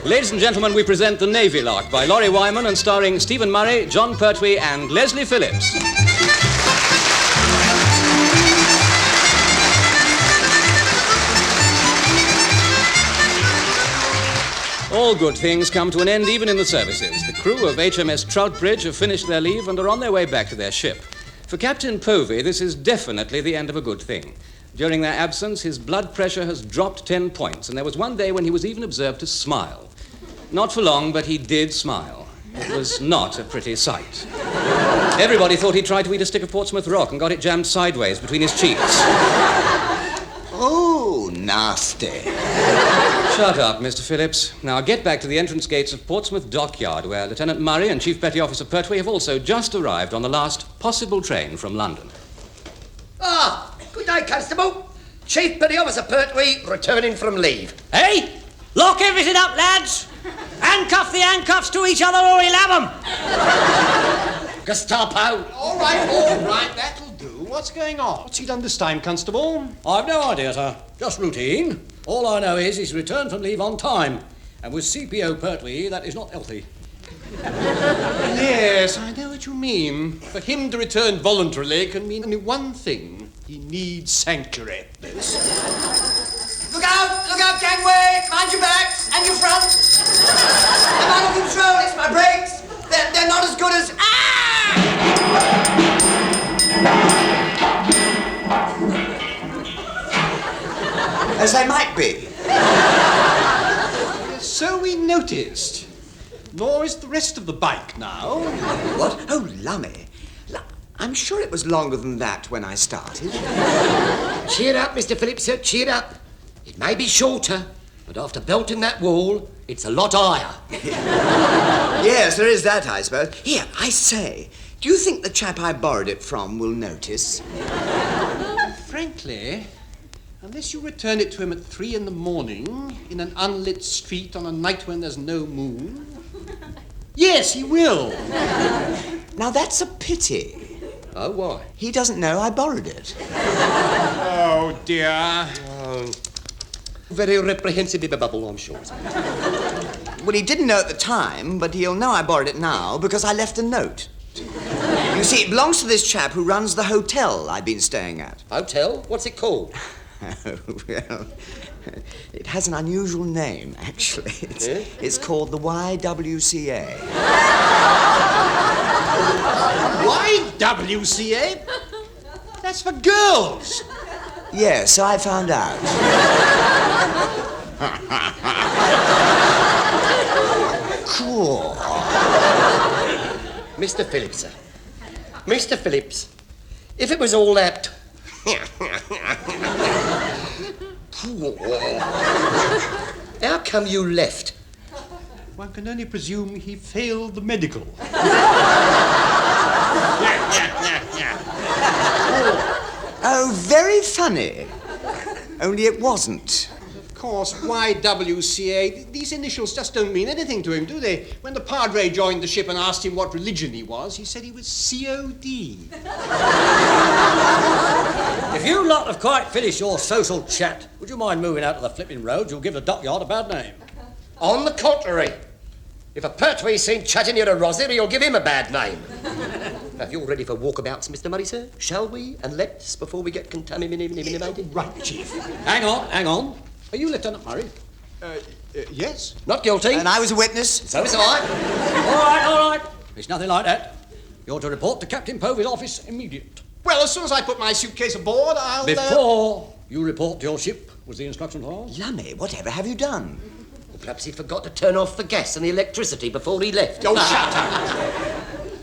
Ladies and gentlemen, we present The Navy Lark by Laurie Wyman and starring Stephen Murray, John Pertwee and Leslie Phillips. All good things come to an end even in the services. The crew of HMS Troutbridge have finished their leave and are on their way back to their ship. For Captain Povey, this is definitely the end of a good thing. During their absence, his blood pressure has dropped 10 points, and there was one day when he was even observed to smile. Not for long, but he did smile. It was not a pretty sight. Everybody thought he'd tried to eat a stick of Portsmouth rock and got it jammed sideways between his cheeks. Oh, nasty. Shut up, Mr. Phillips. Now get back to the entrance gates of Portsmouth Dockyard, where Lieutenant Murray and Chief Petty Officer Pertwee have also just arrived on the last possible train from London. Ah, good day, Constable. Chief Petty Officer Pertwee returning from leave. Hey, lock everything up, lads. Handcuff the handcuffs to each other or he'll have 'em. Gestapo. All right, that'll do. What's going on? What's he done this time, Constable? I've no idea, sir. Just routine. All I know is he's returned from leave on time. And with CPO Pertwee, that is not healthy. Yes, I know what you mean. For him to return voluntarily can mean only one thing. He needs sanctuary. Look out, gangway! Mind your backs and your front. I'm out of control, it's my brakes. They're not as good as... As they might be. So we noticed. Nor is the rest of the bike now. What? Oh, lummy. I'm sure it was longer than that when I started. Cheer up, Mr. Phillips, sir, cheer up. It may be shorter, but after belting that wall, it's a lot higher. Yes, there is that, I suppose. Here, I say, do you think the chap I borrowed it from will notice? Frankly, unless you return it to him at 3 a.m. in an unlit street on a night when there's no moon, yes, he will. Now, that's a pity. Oh, why? He doesn't know I borrowed it. Oh, dear. Very reprehensible bubble, I'm sure. Well, he didn't know at the time, but he'll know I borrowed it now because I left a note. You see, it belongs to this chap who runs the hotel I've been staying at. Hotel? What's it called? Oh, well, it has an unusual name, actually. It's called the YWCA. YWCA? That's for girls. Yes, so I found out. Cool. Mr. Phillips, sir. Mr. Phillips, if it was all that... How come you left? One can only presume he failed the medical. Oh, very funny. Only it wasn't. Of course, YWCA, these initials just don't mean anything to him, do they? When the Padre joined the ship and asked him what religion he was, he said he was COD. If you lot have quite finished your social chat, would you mind moving out to the flipping road? You'll give the dockyard a bad name. On the contrary. If a Pertwee's seen chatting near a Rosary, you'll give him a bad name. Have you all ready for walkabouts, Mr. Murray, sir? Shall we? And let's, before we get contaminated? Right, Chief. Hang on. Are you Lieutenant Murray? Yes. Not guilty. And I was a witness. So was I. All right. It's nothing like that. You're to report to Captain Povey's office immediate. Well, as soon as I put my suitcase aboard, I'll... Before you report to your ship, was the instruction for? Lummy, whatever have you done? Well, perhaps he forgot to turn off the gas and the electricity before he left. Oh, shut up.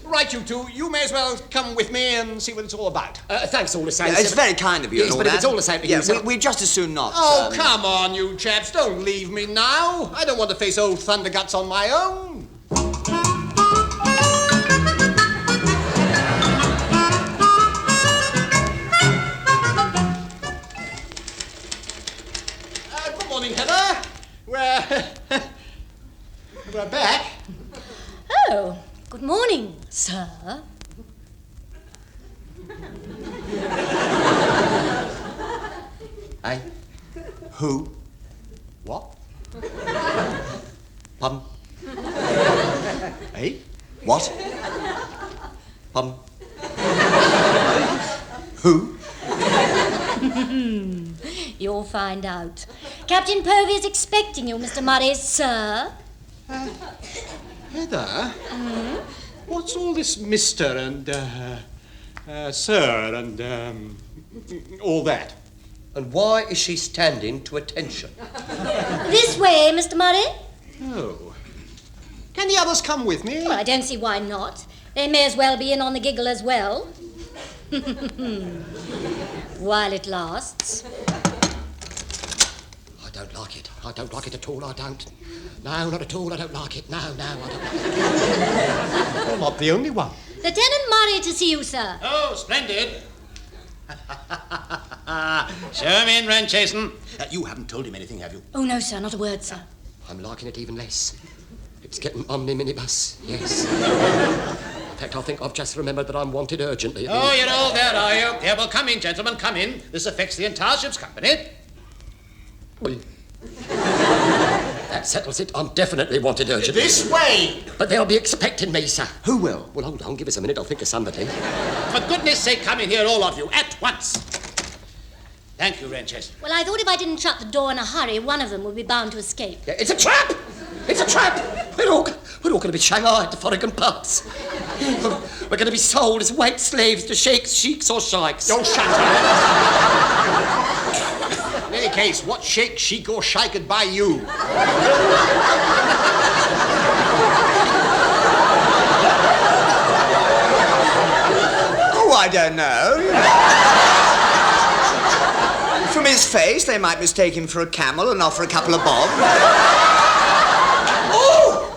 Right, you two, you may as well come with me and see what it's all about. Thanks all the same. Yeah, it's very kind of you. Yes, and all but if that. it's all the same to you, sir. We'd just as soon not. Oh, come on, you chaps. Don't leave me now. I don't want to face old Thunderguts on my own. Good morning, Heather. We're back. Oh, good morning, sir. Eh? Who? What? Pardon? Eh? What? Pardon? Who? You'll find out. Captain Povey is expecting you, Mr. Murray, sir. Heather? What's all this Mr. and, Sir and, all that? And why is she standing to attention? This way, Mr. Murray. Oh. Can the others come with me? Well, I don't see why not. They may as well be in on the giggle as well. While it lasts. I don't like it. I don't like it at all, I don't. No, not at all, I don't like it. No, I don't like it. You're not the only one. Lieutenant Murray to see you, sir. Oh, splendid. Show him in, Renchasen. You haven't told him anything, have you? Oh, no, sir, not a word, sir. I'm liking it even less. It's getting on me minibus, yes. In fact, I think I've just remembered that I'm wanted urgently. Oh, you're all there, are you? Yeah, well, come in, gentlemen, come in. This affects the entire ship's company. Well, that settles it. I'm definitely wanted urgently. This way! But they'll be expecting me, sir. Who will? Well, hold on, give us a minute. I'll think of somebody. For goodness sake, come in here, all of you, at once. Thank you, Renchasen. Well, I thought if I didn't shut the door in a hurry, one of them would be bound to escape. Yeah, it's a trap! It's a trap! We're all going to be shanghaied to foreign parts. We're going to be sold as white slaves to sheiks or sheiks. Don't shut up! In any case, what sheik or sheik'd buy you? Oh, I don't know. From his face, they might mistake him for a camel and offer a couple of bob. Oh!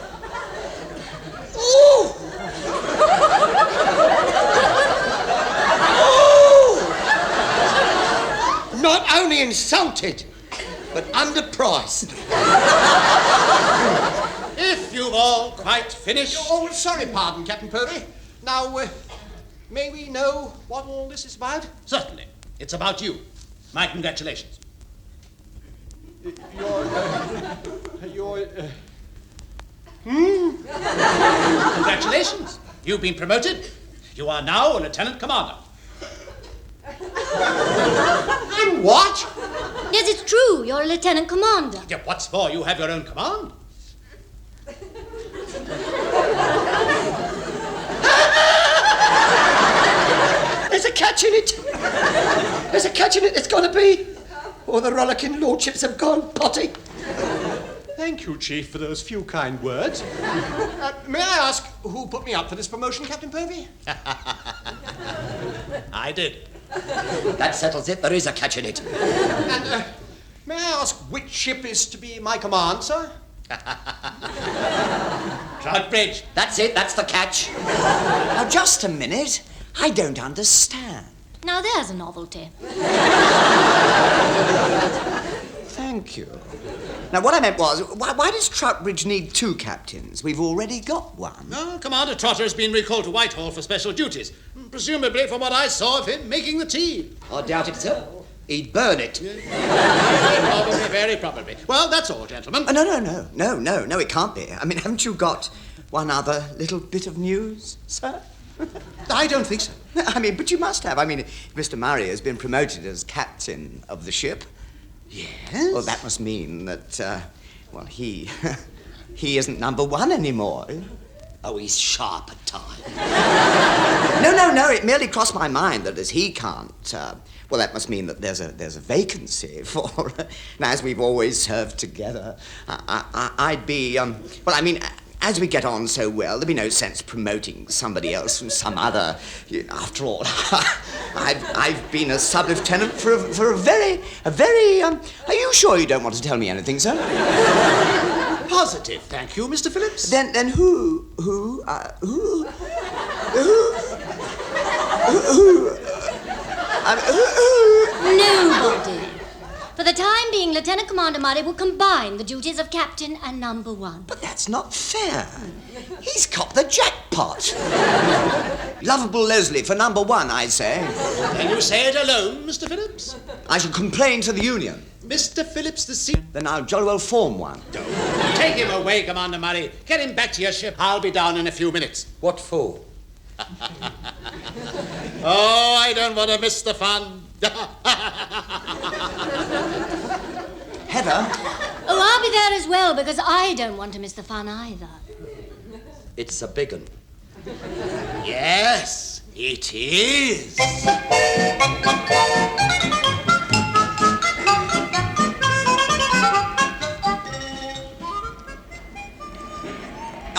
Oh! Oh! Not only insulted, but underpriced. If you've all quite finished... Oh, sorry, pardon, Captain Povey. Now, may we know what all this is about? Certainly. It's about you. My congratulations. Congratulations. You've been promoted. You are now a lieutenant commander. I'm what? Yes, it's true. You're a lieutenant commander. Yeah, what's more, you have your own command. There's a catch in it. There's a catch in it. It's got to be. Or the rollicking lordships have gone potty. Thank you, Chief, for those few kind words. May I ask who put me up for this promotion, Captain Povey? I did. That settles it. There is a catch in it. And may I ask which ship is to be my command, sir? Troutbridge. That's it. That's the catch. Now, just a minute. I don't understand. Now, there's a novelty. Thank you. Now, what I meant was, why does Troutbridge need two captains? We've already got one. No, Commander Trotter has been recalled to Whitehall for special duties. Presumably from what I saw of him making the tea. I doubt it, sir. He'd burn it. Very probably. Well, that's all, gentlemen. No, it can't be. I mean, haven't you got one other little bit of news, sir? I don't think so. I mean, but you must have. I mean, Mr. Murray has been promoted as captain of the ship. Yes? Well, that must mean that, he isn't number one anymore. Oh, he's sharp at times. No, it merely crossed my mind that as he can't, that must mean that there's a vacancy for, now, as we've always served together, I'd be, as we get on so well, there'd be no sense promoting somebody else from some other. After all, I've been a sub-lieutenant for a very. Are you sure you don't want to tell me anything, sir? Positive, thank you, Mr. Phillips. Then who? Nobody. For the time time being, Lieutenant Commander Murray will combine the duties of captain and number one. But that's not fair. He's copped the jackpot. Lovable Leslie for number one, I say. Can you say it alone, Mr. Phillips? I shall complain to the union. Mr. Phillips, the sea... Then I'll jolly well form one. Take him away, Commander Murray. Get him back to your ship. I'll be down in a few minutes. What for? Oh, I don't want to miss the fun. Heather? Oh, I'll be there as well, because I don't want to miss the fun either. It's a big un. Yes, it is.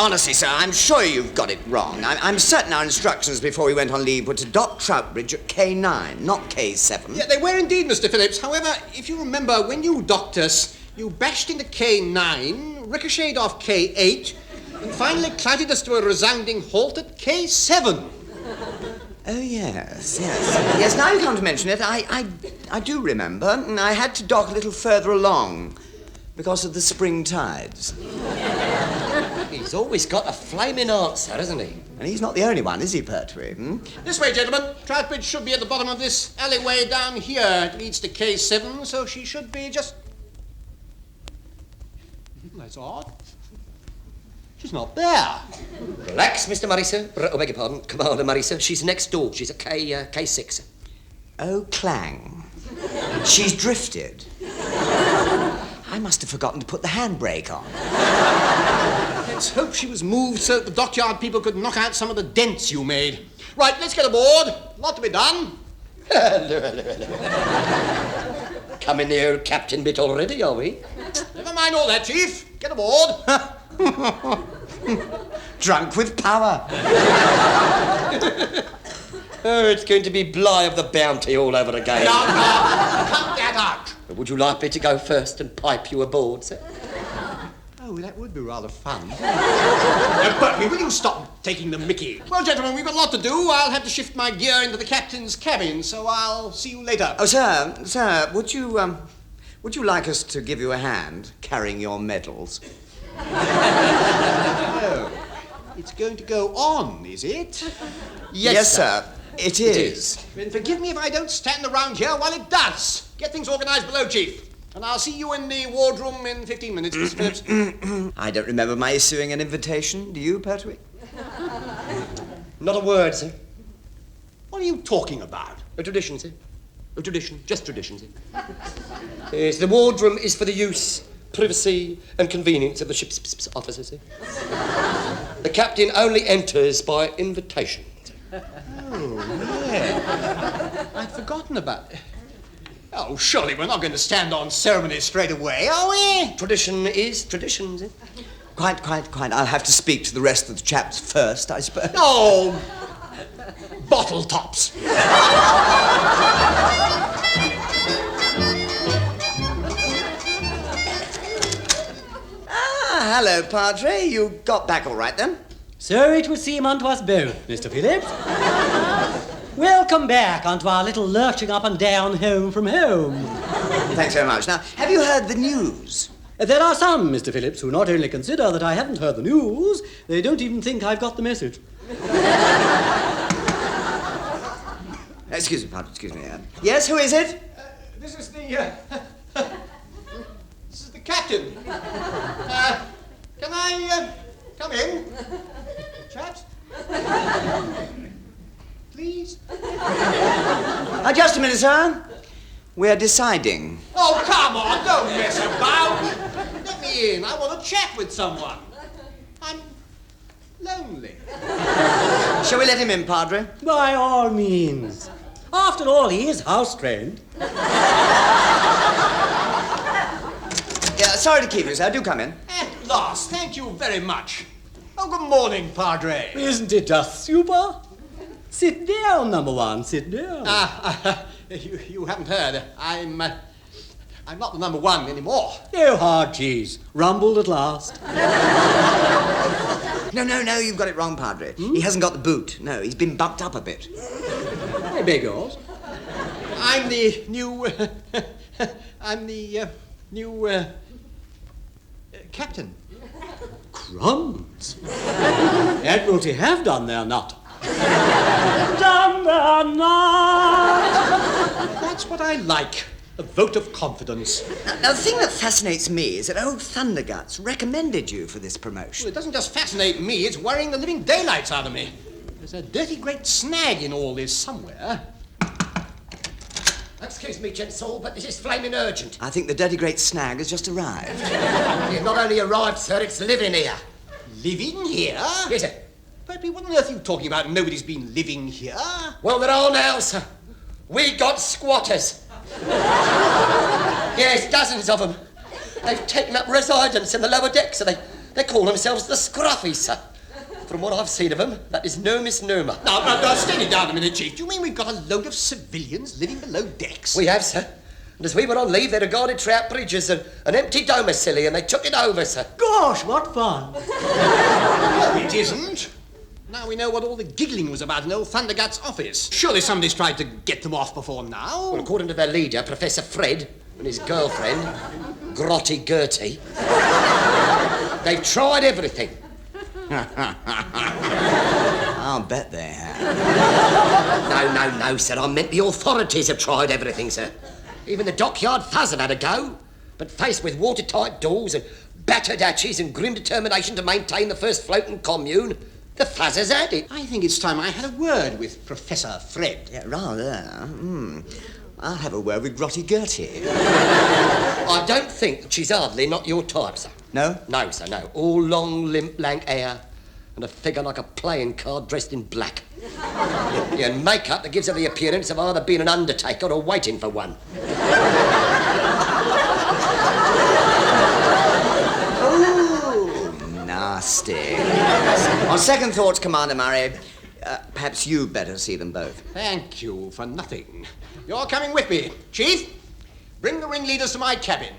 Honestly, sir, I'm sure you've got it wrong. I'm certain our instructions before we went on leave were to dock Troutbridge at K9, not K7. Yeah, they were indeed, Mr. Phillips. However, if you remember, when you docked us, you bashed into K9, ricocheted off K8, and finally clattered us to a resounding halt at K7. Oh, yes. Yes, now you come to mention it, I do remember, and I had to dock a little further along because of the spring tides. He's always got a flaming answer, hasn't he? And he's not the only one, is he, Pertwee? This way, gentlemen. Troutbridge should be at the bottom of this alleyway down here. It leads to K7, so she should be just... That's odd. She's not there. Relax, Mr. Murray, sir. Oh, beg your pardon, Commander Murray, sir. She's next door. She's at K6. Oh, clang. She's drifted. I must have forgotten to put the handbrake on. Let's hope she was moved so that the dockyard people could knock out some of the dents you made. Right, let's get aboard. Lot to be done. Coming near Captain bit already, are we? Never mind all that, Chief. Get aboard. Drunk with power. Oh, it's going to be Bligh of the Bounty all over again. Now, cut that out. Would you like me to go first and pipe you aboard, sir? Oh, that would be rather fun. But will you stop taking the mickey? Well, gentlemen, we've got a lot to do. I'll have to shift my gear into the captain's cabin, so I'll see you later. Oh, sir, would you like us to give you a hand carrying your medals? Oh, it's going to go on, is it? Yes, sir. It is. Then forgive me if I don't stand around here while it does. Get things organised below, Chief. And I'll see you in the wardroom in 15 minutes, Mr. Phillips. I don't remember my issuing an invitation. Do you, Pertwee? Not a word, sir. What are you talking about? A tradition, sir. A tradition. Just tradition, sir. Yes, the wardroom is for the use, privacy, and convenience of the ship's officers, sir. The captain only enters by invitation. Oh, yeah. I'd forgotten about it. Oh, surely we're not going to stand on ceremony straight away, are we? Tradition is tradition, sir. Quite. I'll have to speak to the rest of the chaps first, I suppose. Oh, bottle tops. Hello, Padre. You got back all right, then? So it would seem unto us both, Mr. Phillips. Welcome back unto our little lurching up and down home from home. Thanks very much. Now, have you heard the news? There are some, Mr. Phillips, who not only consider that I haven't heard the news, they don't even think I've got the message. Excuse me, Padre, excuse me. Yes, who is it? This is the captain. Can I come in? Chaps? Please? Just a minute, sir. We're deciding. Oh, come on, don't mess about. Let me in. I want to chat with someone. I'm lonely. Shall we let him in, Padre? By all means. After all, he is house-trained. Yeah, sorry to keep you, sir. Do come in. At last, thank you very much. Oh, good morning, Padre. Isn't it just super? Sit down, number one, sit down. You haven't heard. I'm not the number one anymore. Oh, hard cheese. Rumbled at last. No, you've got it wrong, Padre. He hasn't got the boot. No, he's been bumped up a bit. I beg yours. I'm the new... captain. Crumbs. Admiralty have done their nut. Done their nut. That's what I like. A vote of confidence. Now, the thing that fascinates me is that old Thunderguts recommended you for this promotion. Well, it doesn't just fascinate me, it's worrying the living daylights out of me. There's a dirty great snag in all this somewhere. Excuse me, gentlemen, but this is flaming urgent. I think the dirty great snag has just arrived. You've not only arrived, sir, it's living here. Living here? Yes, sir. Bertie, what on earth are you talking about? Nobody's been living here. Well, there are now, sir. We got squatters. Yes, dozens of them. They've taken up residence in the lower decks, and they call themselves the Scruffies, sir. From what I've seen of them, that is no misnomer. Now, steady down a minute, Chief. Do you mean we've got a load of civilians living below decks? We have, sir. And as we were on leave, they regarded Troutbridge as an empty domicile, and they took it over, sir. Gosh, what fun. No, it isn't. Now we know what all the giggling was about in old Thundergut's office. Surely somebody's tried to get them off before now. Well, according to their leader, Professor Fred, and his girlfriend, Grotty Gertie, they've tried everything. I'll bet they have. No, sir. I meant the authorities have tried everything, sir. Even the dockyard fuzz have had a go. But faced with watertight doors and battered hatches and grim determination to maintain the first floating commune, the fuzz has had it. I think it's time I had a word with Professor Fred. Yeah, rather. I'll have a word with Grotty Gertie. I don't think she's hardly not your type, sir. No? No, sir, no. All long, limp, lank hair and a figure like a playing card dressed in black. Yeah, and makeup that gives her the appearance of either being an undertaker or waiting for one. Nasty. On second thoughts, Commander Murray, perhaps you'd better see them both. Thank you for nothing. You're coming with me. Chief, bring the ringleaders to my cabin.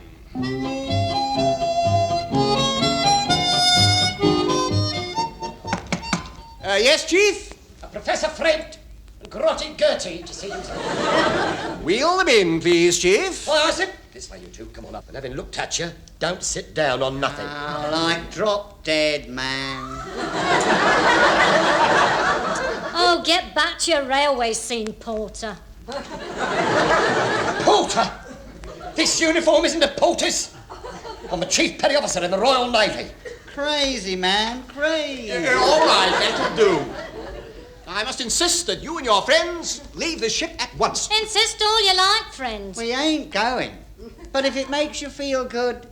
Yes, Chief? Professor Fred and Grotty Gertie to see you, sir. Wheel them in, please, Chief. Why, I said, this way, you two, come on up. And having looked at you, don't sit down on nothing. Oh, like drop dead, man. Oh, get back to your railway scene, Porter. Porter? This uniform isn't a porter's. I'm the chief petty officer in the Royal Navy. Crazy, man, crazy. All right, that'll do. I must insist that you and your friends leave the ship at once. Insist all you like, friend. We ain't going. But if it makes you feel good,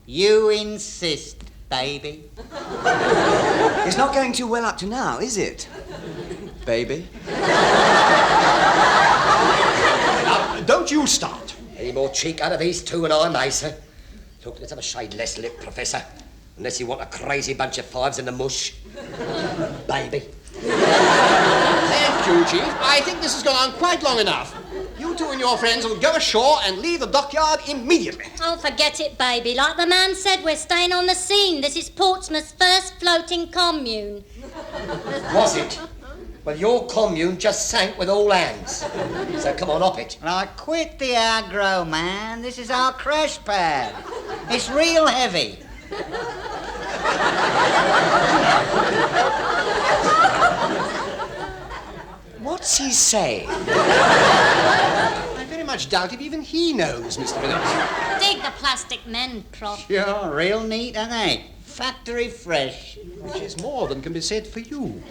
you insist, baby. It's not going too well up to now, is it? Baby? Don't you start. Any more cheek out of these two and I may, sir. Look, let's have a shade less lip, Professor. Unless you want a crazy bunch of fives in the mush. Baby. Thank you, Chief. I think this has gone on quite long enough. You two and your friends will go ashore and leave the dockyard immediately. Oh, forget it, baby. Like the man said, we're staying on the scene. This is Portsmouth's first floating commune. Was it? Well, your commune just sank with all hands. So come on, up it. Like, quit the aggro, man. This is our crash pad. It's real heavy. What's he saying? I very much doubt if even he knows, Mr. Phillips. Dig the plastic men, Prof. Sure, real neat, ain't they? Factory fresh. Which is more than can be said for you.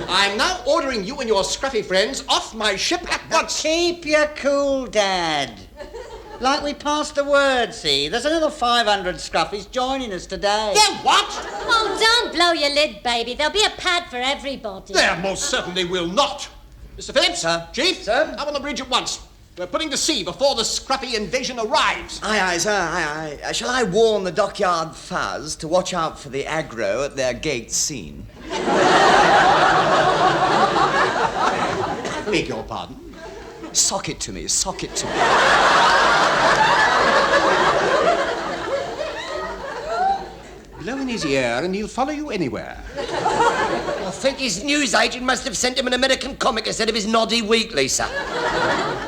I'm now ordering you and your scruffy friends off my ship at once. Keep your cool, Dad. Like we passed the word, see? There's another 500 scruffies joining us today. Yeah, what? Oh, don't blow your lid, baby. There'll be a pad for everybody. There most certainly will not. Mr. Phillips? Sir? Chief? Sir? Up on the bridge at once. We're putting to sea before the scruffy invasion arrives. Aye, sir, aye. Shall I warn the dockyard fuzz to watch out for the aggro at their gate scene? I beg your pardon. Sock it to me, sock it to me. Blow in his ear and he'll follow you anywhere. I think his newsagent must have sent him an American comic instead of his noddy weekly, sir.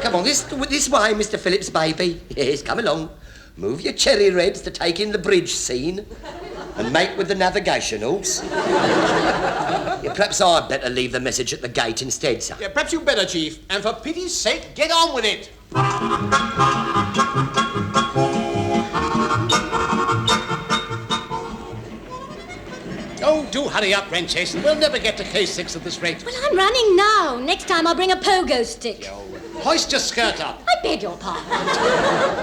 Come on, this way, Mr. Phillips, baby. Yes, come along. Move your cherry reds to take in the bridge scene and make with the navigationals. Yeah, perhaps I'd better leave the message at the gate instead, sir. Yeah, perhaps you better, Chief. And for pity's sake, get on with it. Oh, do hurry up, Renchase. We'll never get to K6 at this rate. Well, I'm running now. Next time I'll bring a pogo stick. Hoist your skirt up. I beg your pardon.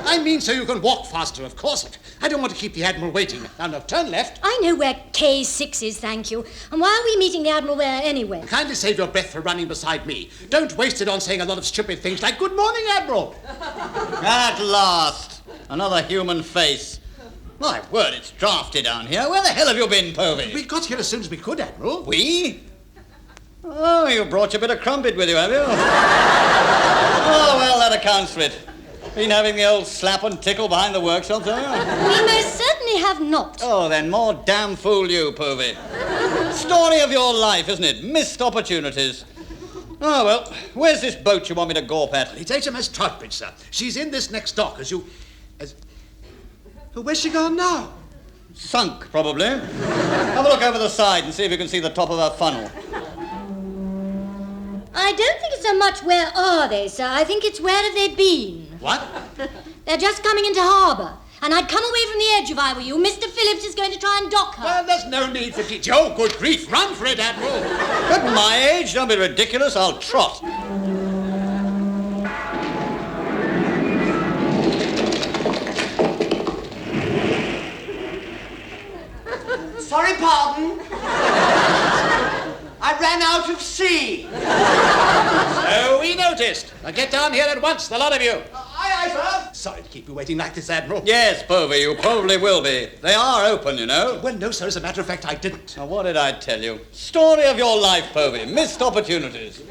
I mean so you can walk faster, of course. I don't want to keep the Admiral waiting. Now, turn left. I know where K6 is, thank you. And why are we meeting the Admiral there anyway? Kindly save your breath for running beside me. Don't waste it on saying a lot of stupid things like, "Good morning, Admiral." At last, another human face. My word, it's drafty down here. Where the hell have you been, Povey? We got here as soon as we could, Admiral. We? Oh, you brought your bit of crumpet with you, have you? Oh, well, that accounts for it. Been having the old slap and tickle behind the workshop, have you? We most certainly have not. Oh, then more damn fool you, Povey. Story of your life, isn't it? Missed opportunities. Oh, well, where's this boat you want me to gawp at? It's HMS Troutbridge, sir. She's in this next dock Where's she gone now? Sunk, probably. Have a look over the side and see if you can see the top of her funnel. I don't think it's so much where are they, sir. I think it's where have they been. What? They're just coming into harbour. And I'd come away from the edge if I were you. Mr. Phillips is going to try and dock her. Well, there's no need for teaching. Oh, good grief. Run for it, Admiral. At my age, don't be ridiculous. I'll trot. Sorry, pardon. I ran out of sea. So we noticed. Now get down here at once, the lot of you. Aye, sir. Sorry to keep you waiting like this, Admiral. Yes, Povey, you probably will be. They are open, you know. Well, no, sir. As a matter of fact, I didn't. Now, what did I tell you? Story of your life, Povey. Missed opportunities.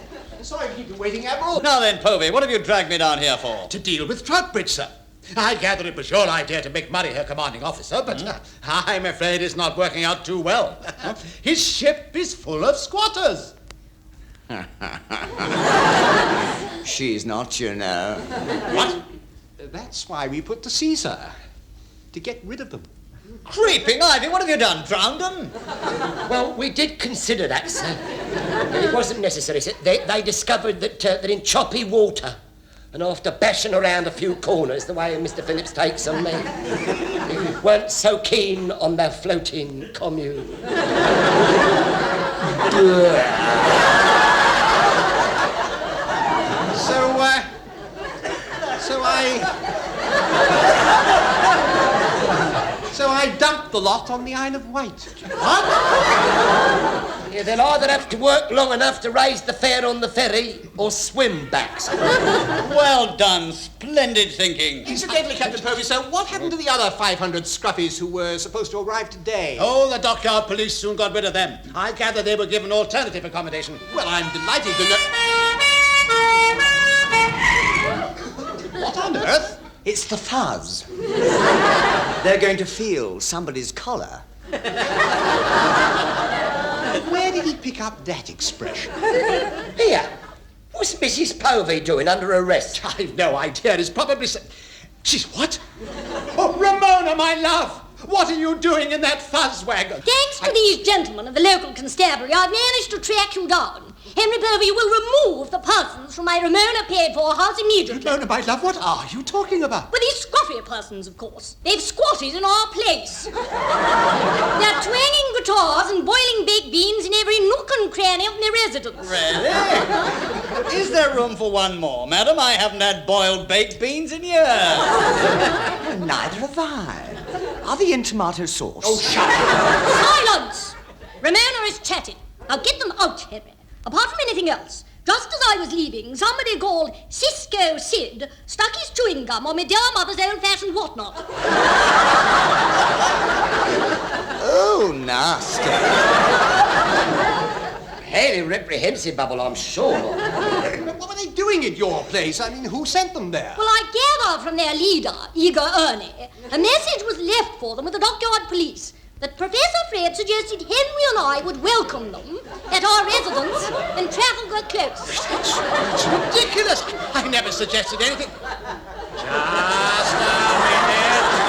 Sorry to keep you waiting, Admiral. Now then, Povey, what have you dragged me down here for? To deal with Troutbridge, sir. I gather it was your idea to make Murray her commanding officer, but I'm afraid it's not working out too well. His ship is full of squatters. She's not, you know. What? That's why we put to sea, sir. To get rid of them. Creeping ivy, what have you done? Drowned them? Well, we did consider that, sir. But it wasn't necessary, sir. They discovered that in choppy water, and after bashing around a few corners, the way Mr. Phillips takes on me, they weren't so keen on their floating commune. So I dumped the lot on the Isle of Wight. What? Yeah, they'll either have to work long enough to raise the fare on the ferry or swim back, sir. Well done. Splendid thinking. Incidentally, Captain Povey, sir, what happened to the other 500 scruffies who were supposed to arrive today? Oh, the dockyard police soon got rid of them. I gather they were given alternative accommodation. Well, I'm delighted to know... What on earth? It's the fuzz. They're going to feel somebody's collar. Where did he pick up that expression? Here, what's Mrs. Povey doing under arrest? I've no idea. It's probably... She's what? Oh, Ramona, my love! What are you doing in that fuzz wagon? Thanks to these gentlemen of the local constabulary, I've managed to track you down. Henry Povey will remove the persons from my Ramona paid-for house immediately. Ramona, my love, what are you talking about? Well, these scruffy persons, of course. They've squatted in our place. They're twanging guitars and boiling baked beans in every nook and cranny of their residence. Really? Is there room for one more, madam? I haven't had boiled baked beans in years. Neither have I. Are they in tomato sauce? Oh, shut up. Silence! Ramona is chatting. Now get them out, Henry. Apart from anything else, just as I was leaving, somebody called Cisco Sid stuck his chewing gum on my dear mother's old-fashioned whatnot. Oh, nasty. Highly reprehensible, I'm sure. What were they doing at your place? I mean, who sent them there? Well, I gather from their leader, Eager Ernie, a message was left for them with the dockyard police. that Professor Fred suggested Henry and I would welcome them at our residence in Trafalgar Close. It's ridiculous. I never suggested anything. Just a minute.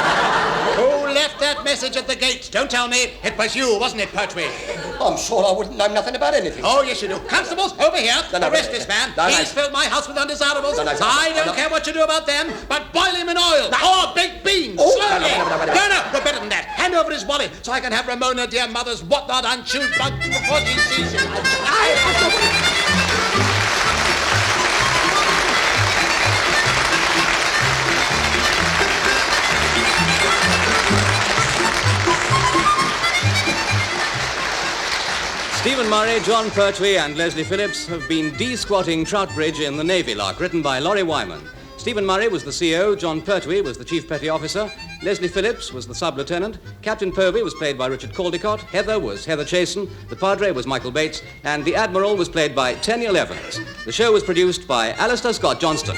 Who left that message at the gate? Don't tell me. It was you, wasn't it, Pertwee? I'm sure I wouldn't know nothing about anything. Oh, yes, you do. Constables, over here. No, Arrest this man. No, He's filled my house with undesirables. I don't care what you do about them, but boil him in oil or baked beans. Oh, Slowly. no. No, better than that. Hand over his wallet so I can have Ramona, dear mother's whatnot unchewed bug before she sees him. Stephen Murray, John Pertwee and Leslie Phillips have been de-squatting Troutbridge in the Navy Lark, written by Laurie Wyman. Stephen Murray was the CO, John Pertwee was the Chief Petty Officer, Leslie Phillips was the Sub-Lieutenant, Captain Povey was played by Richard Caldecott, Heather was Heather Chasen, the Padre was Michael Bates, and the Admiral was played by Tenniel Evans. The show was produced by Alistair Scott Johnston.